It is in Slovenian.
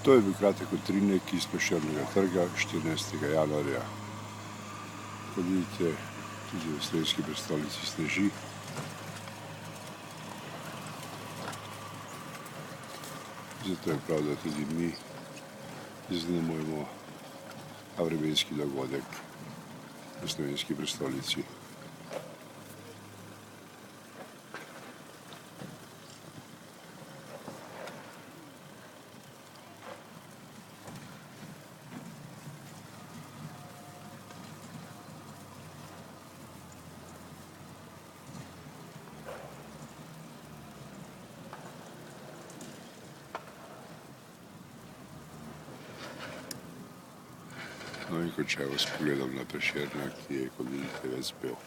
To je bil kratek utrinek iz Prešernega trga 14. januarja. Kot vidite, tudi v slovenski prestolnici sneži. Zato je prav, da tudi mi zaznamujemo ta vremenski dogodek v slovenski prestolnici. No in končajmo s pogledom na Prešerna, ki je, kot vidite, ves bel.